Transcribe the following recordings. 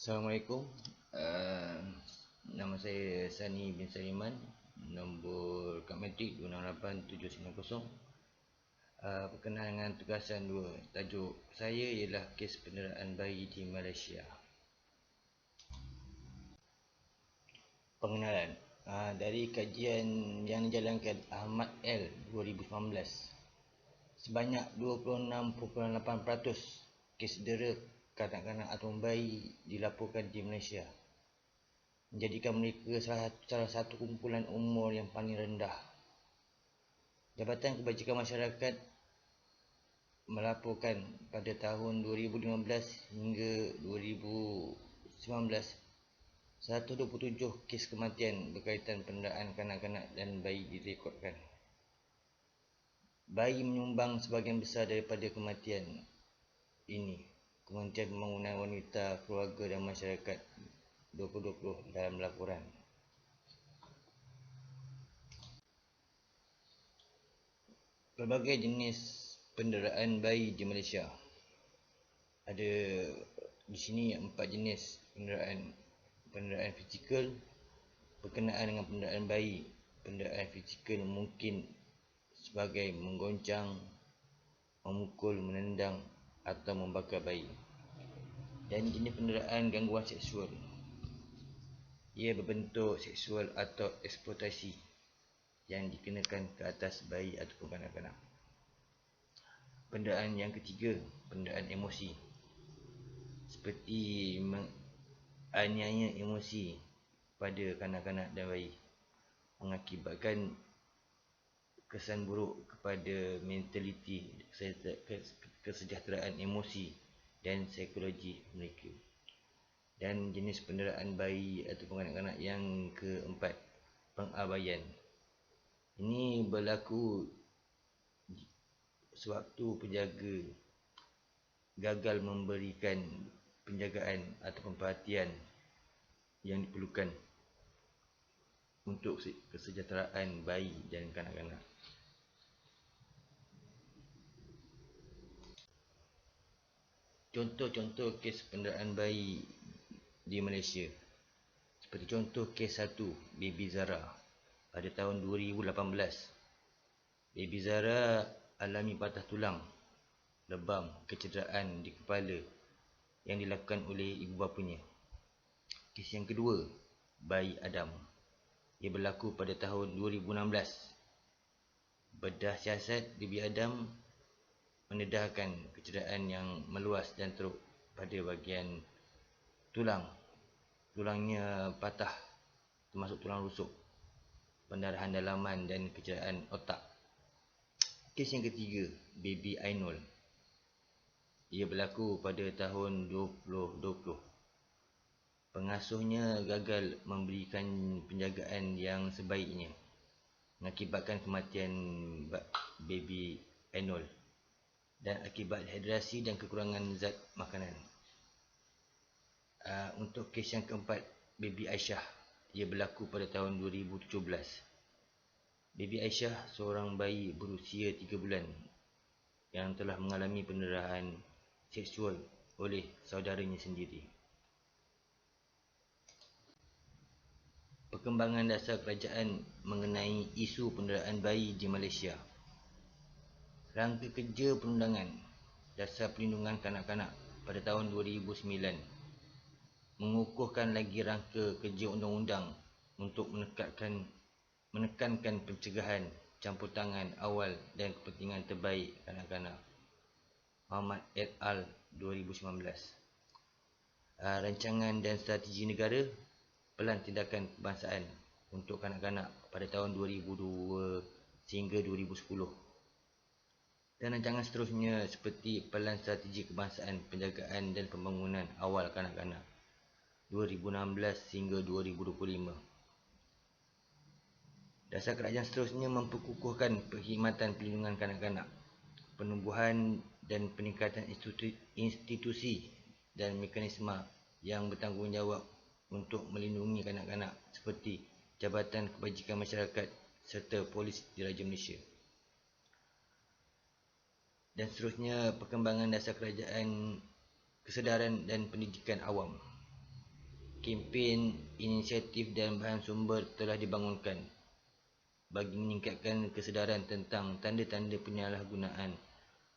Assalamualaikum. Uh, Nama saya Sani bin Saliman. Nombor kad matrik 268790. Berkenaan dengan tugasan 2. Tajuk saya ialah kes penderaan bayi di Malaysia. Pengenalan. Dari kajian yang dijalankan Ahmad L 2019, sebanyak 26.8% kes dera kanak-kanak atau bayi dilaporkan di Malaysia, menjadikan mereka salah satu kumpulan umur yang paling rendah. Jabatan Kebajikan Masyarakat melaporkan pada tahun 2015 hingga 2019 127 kes kematian berkaitan penderaan kanak-kanak dan bayi direkodkan. Bayi menyumbang sebahagian besar daripada kematian ini. Kementerian Pembangunan Wanita, Keluarga dan Masyarakat 2020 dalam laporan. Pelbagai jenis penderaan bayi di Malaysia. Ada di sini 4 jenis penderaan. Penderaan fizikal berkenaan dengan penderaan bayi. Penderaan fizikal mungkin sebagai menggoncang, memukul, menendang atau membakar bayi. Dan jenis penderaan gangguan seksual. Ia berbentuk seksual atau eksploitasi yang dikenakan ke atas bayi ataupun kanak-kanak. Penderaan yang ketiga, penderaan emosi, seperti menganiaya emosi pada kanak-kanak dan bayi, mengakibatkan kesan buruk kepada mentaliti, kesejahteraan emosi dan psikologi mereka. Dan jenis penderaan bayi ataupun kanak-kanak yang keempat, pengabaian. Ini berlaku sewaktu penjaga gagal memberikan penjagaan atau perhatian yang diperlukan untuk kesejahteraan bayi dan kanak-kanak. Contoh-contoh kes penderaan bayi di Malaysia. Seperti contoh kes 1, Baby Zara. Pada tahun 2018, Baby Zara alami patah tulang, lebam, kecederaan di kepala yang dilakukan oleh ibu bapanya. Kes yang kedua, bayi Adam. Ia berlaku pada tahun 2016. Bedah siasat Baby Adam mendedahkan kecederaan yang meluas dan teruk pada bahagian tulang. Tulangnya patah, termasuk tulang rusuk, pendarahan dalaman dan kecederaan otak. Kes yang ketiga, Baby Ainul. Ia berlaku pada tahun 2020. Pengasuhnya gagal memberikan penjagaan yang sebaiknya, mengakibatkan kematian Baby Ainul dan akibat dehidrasi dan kekurangan zat makanan. Untuk kes yang keempat, Baby Aisyah. Ia berlaku pada tahun 2017. Baby Aisyah seorang bayi berusia 3 bulan yang telah mengalami pendarahan seksual oleh saudaranya sendiri. Perkembangan dasar kerajaan mengenai isu penderaan bayi di Malaysia. Rangka Kerja Perundangan Dasar Perlindungan Kanak-kanak pada tahun 2009 mengukuhkan lagi rangka kerja undang-undang untuk menekankan pencegahan, campur tangan awal dan kepentingan terbaik kanak-kanak. Muhammad et al. 2019. Rancangan dan Strategi Negara Pelan Tindakan Kebangsaan untuk Kanak-kanak pada tahun 2002 sehingga 2010. Dan rancangan seterusnya seperti Pelan Strategi Kebangsaan Penjagaan dan Pembangunan Awal Kanak-kanak 2016 hingga 2025. Dasar kerajaan seterusnya memperkukuhkan perkhidmatan perlindungan kanak-kanak, penumbuhan dan peningkatan institusi dan mekanisme yang bertanggungjawab untuk melindungi kanak-kanak seperti Jabatan Kebajikan Masyarakat serta Polis Diraja Malaysia. Dan seterusnya, perkembangan dasar kerajaan, kesedaran dan pendidikan awam. kempen, inisiatif dan bahan sumber telah dibangunkan bagi meningkatkan kesedaran tentang tanda-tanda penyalahgunaan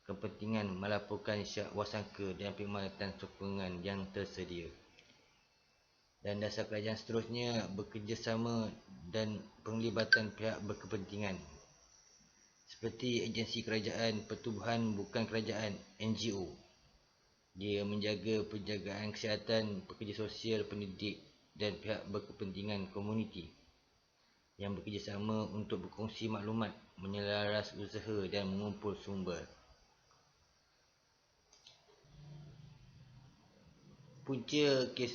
kepentingan, melaporkan syak wasangka dan perkhidmatan sokongan yang tersedia. Dan dasar kerajaan seterusnya, bekerjasama dan penglibatan pihak berkepentingan seperti agensi kerajaan, pertubuhan bukan kerajaan (NGO). Dia menjaga penjagaan kesihatan, pekerja sosial, pendidik dan pihak berkepentingan komuniti yang bekerjasama untuk berkongsi maklumat, menyelaras usaha dan mengumpul sumber. Punca kes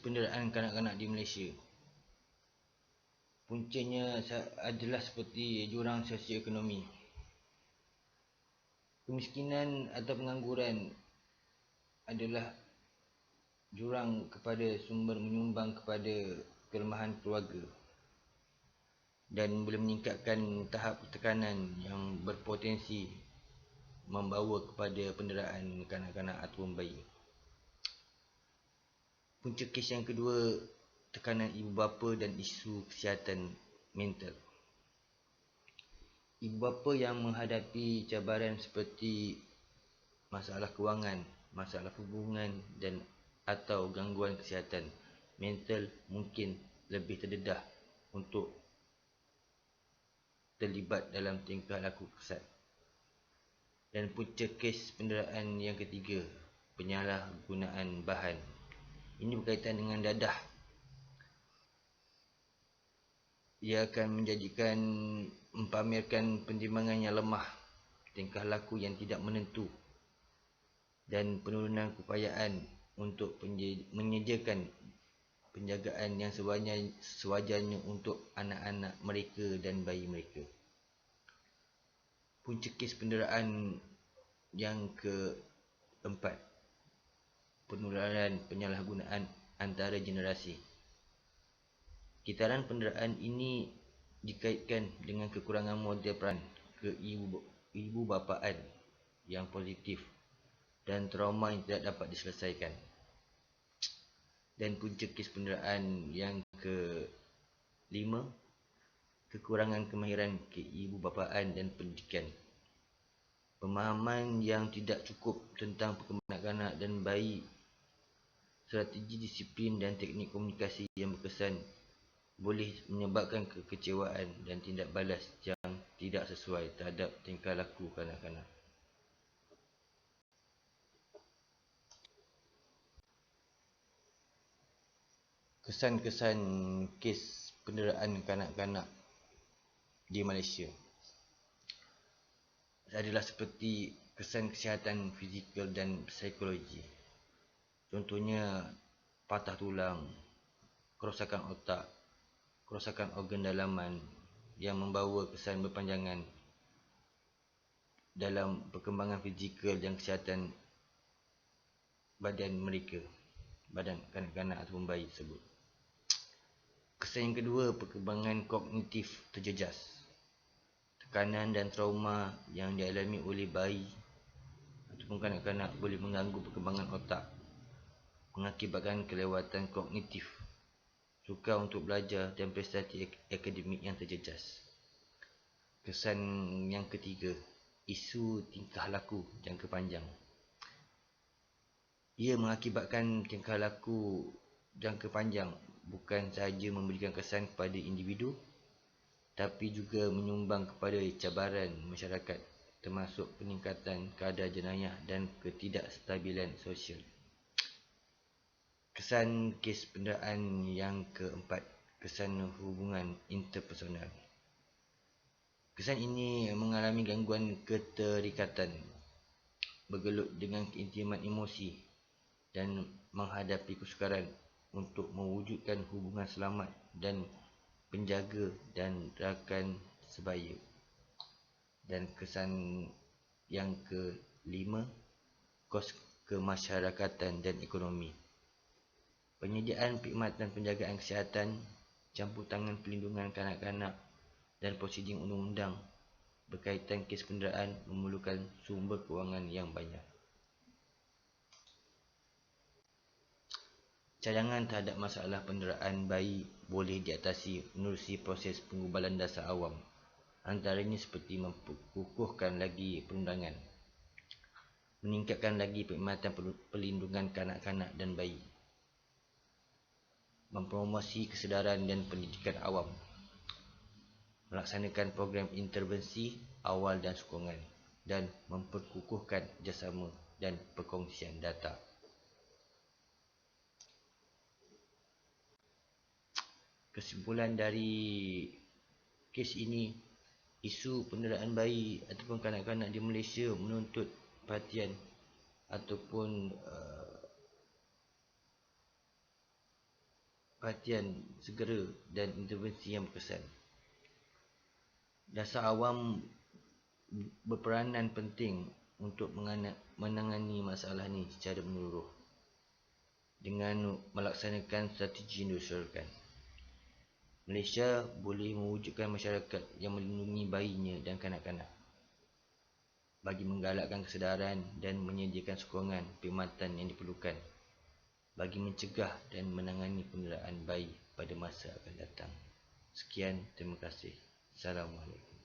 penderaan kanak-kanak di Malaysia. Puncanya adalah seperti jurang sosioekonomi. Kemiskinan atau pengangguran adalah jurang kepada sumber menyumbang kepada kelemahan keluarga dan boleh meningkatkan tahap tekanan yang berpotensi membawa kepada penderaan kanak-kanak ataupun bayi. Punca kes yang kedua, tekanan ibu bapa dan isu kesihatan mental. Ibu bapa yang menghadapi cabaran seperti masalah kewangan, masalah hubungan dan atau gangguan kesihatan mental mungkin lebih terdedah untuk terlibat dalam tingkah laku kesat. Dan punca kes penderaan yang ketiga, penyalahgunaan bahan. Ini berkaitan dengan dadah. Ia akan menjadikan mempamerkan pentimbangan yang lemah, tingkah laku yang tidak menentu dan penurunan keupayaan untuk menyediakan penjagaan yang sewajarnya untuk anak-anak mereka dan bayi mereka. Punca kes penderaan yang keempat, penularan penyalahgunaan antara generasi. Kitaran penderaan ini dikaitkan dengan kekurangan model peran ibu bapaan yang positif dan trauma yang tidak dapat diselesaikan. Dan punca kes penderaan yang kelima, kekurangan kemahiran ibu bapaan dan pendidikan. Pemahaman yang tidak cukup tentang perkembangan kanak-kanak dan bayi, strategi disiplin dan teknik komunikasi yang berkesan boleh menyebabkan kekecewaan dan tindak balas yang tidak sesuai terhadap tingkah laku kanak-kanak. Kesan-kesan kes penderaan kanak-kanak di Malaysia adalah seperti kesan kesihatan fizikal dan psikologi. Contohnya patah tulang, kerosakan otak, kerosakan organ dalaman yang membawa kesan berpanjangan dalam perkembangan fizikal dan kesihatan badan mereka, badan kanak-kanak ataupun bayi tersebut. Kesan yang kedua, perkembangan kognitif terjejas. Tekanan dan trauma yang dialami oleh bayi ataupun kanak-kanak boleh mengganggu perkembangan otak, mengakibatkan kelewatan kognitif, sukar untuk belajar dan prestasi akademik yang terjejas. Kesan yang ketiga, isu tingkah laku jangka panjang. Ia mengakibatkan tingkah laku jangka panjang bukan sahaja memberikan kesan kepada individu, tapi juga menyumbang kepada cabaran masyarakat, termasuk peningkatan kadar jenayah dan ketidakstabilan sosial. Kesan kes penderaan yang keempat, kesan hubungan interpersonal. Kesan ini mengalami gangguan keterikatan, bergelut dengan keintiman emosi dan menghadapi kesukaran untuk mewujudkan hubungan selamat dan penjaga dan rakan sebaya. Dan kesan yang kelima, kos kemasyarakatan dan ekonomi. Penyediaan perkhidmatan penjagaan kesihatan, campur tangan perlindungan kanak-kanak dan prosedur undang-undang berkaitan kes penderaan memerlukan sumber kewangan yang banyak. Cadangan terhadap masalah penderaan bayi boleh diatasi menerusi proses penggubalan dasar awam. Antaranya seperti memperkukuhkan lagi perundangan, meningkatkan lagi perkhidmatan perlindungan kanak-kanak dan bayi, mempromosi kesedaran dan pendidikan awam, melaksanakan program intervensi awal dan sokongan, dan memperkukuhkan kerjasama dan perkongsian data. Kesimpulan dari kes ini, isu penderaan bayi ataupun kanak-kanak di Malaysia menuntut perhatian ataupun perhatian segera dan intervensi yang berkesan. Dasar awam berperanan penting untuk menangani masalah ini secara menyeluruh dengan melaksanakan strategi yang diusulkan. Malaysia boleh mewujudkan masyarakat yang melindungi bayinya dan kanak-kanak bagi menggalakkan kesedaran dan menyediakan sokongan perkhidmatan yang diperlukan bagi mencegah dan menangani penderaan bayi pada masa akan datang. Sekian, terima kasih. Assalamualaikum.